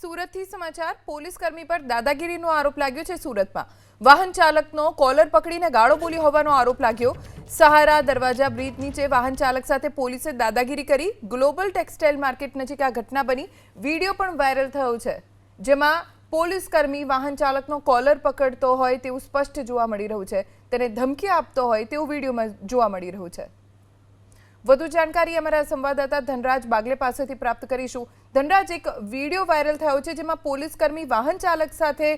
સુરતથી સમાચાર પોલીસ કર્મી પર દાદાગીરીનો આરોપ લાગ્યો છે। સુરતમાં વાહન ચાલકનો કોલર પકડીને ગાળો બોલી હોવાનો આરોપ લાગ્યો। સહારા દરવાજા બ્રિજ નીચે વાહન ચાલક સાથે પોલીસે દાદાગીરી કરી। ગ્લોબલ ટેક્સટાઇલ માર્કેટ નજીક આ ઘટના બની। વિડિયો પણ વાયરલ થયો છે, જેમાં પોલીસ કર્મી વાહન ચાલકનો કોલર પકડતો હોય તેવું સ્પષ્ટ જોવા મળી રહ્યું છે। તેને ધમકી આપતો હોય તેવું વિડીયોમાં જોવા મળી રહ્યું છે। વધુ जानकारी અમારા સંવાદદાતા ધનરાજ બાગલે પાસેથી પ્રાપ્ત કરીશું। ધનરાજ, એક વિડીયો વાયરલ થયો છે જેમાં પોલીસ કર્મી વાહન ચાલક સાથે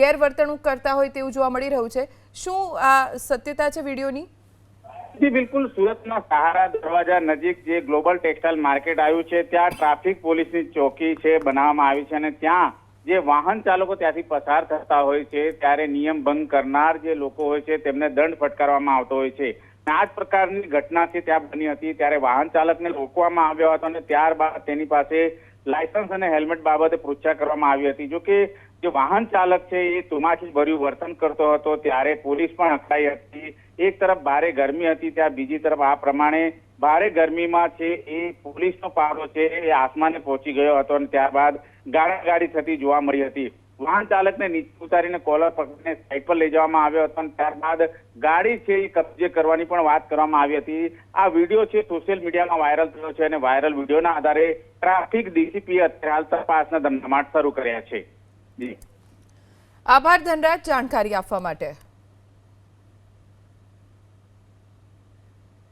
ગેરવર્તણૂક કરતા હોય તેવું જોવા મળી રહ્યું છે। શું આ સત્યતા છે વિડીયોની? જી બિલકુલ, સુરતના સહારા દરવાજા નજીક જે ગ્લોબલ ટેક્સટાઇલ માર્કેટ આવ્યું છે ત્યાં ટ્રાફિક પોલીસની ચોકી છે બનાવવામાં આવી છે અને ત્યાં જે વાહન ચાલકો ત્યાંથી પસાર થતા હોય છે ત્યારે નિયમ ભંગ કરનાર જે લોકો હોય છે તેમને દંડ ફટકારવામાં આવતો હોય છે। આ જ પ્રકારની ઘટના છે ત્યાં બની હતી ત્યારે વાહન ચાલકને રોકવામાં આવ્યો હતો અને ત્યારબાદ તેની પાસે લાયસન્સ અને હેલ્મેટ બાબતે પૃચ્છા કરવામાં આવી હતી। જો કે જે વાહન ચાલક છે એ તુમાખી ભર્યું વર્તન કરતો હતો ત્યારે પોલીસ પણ અકળાઈ હતી। એક તરફ ભારે ગરમી હતી ત્યાં બીજી તરફ આ પ્રમાણે ભારે ગરમીમાં છે એ પોલીસનો પારો છે એ આસમાને પહોંચી ગયો હતો અને ત્યારબાદ ગાળાગાળી થતી જોવા મળી હતી। વાહન ચાલકને નીચે ઉતારીને કોલર પકડીને સાઈડ પર લઈ જવામાં આવ્યો હતો અને ત્યારબાદ ગાડી છે એ કબજે કરવાની પણ વાત કરવામાં આવી હતી। આ વિડીયો છે સોશિયલ મીડિયામાં વાયરલ થયો છે અને વાયરલ વિડીયોના આધારે ટ્રાફિક ડીસીપી અત્યારે હાલ તપાસના ધમધમાટ શરૂ કર્યા છે। જી આભાર ધનરાજ, જાણકારી આપવા માટે।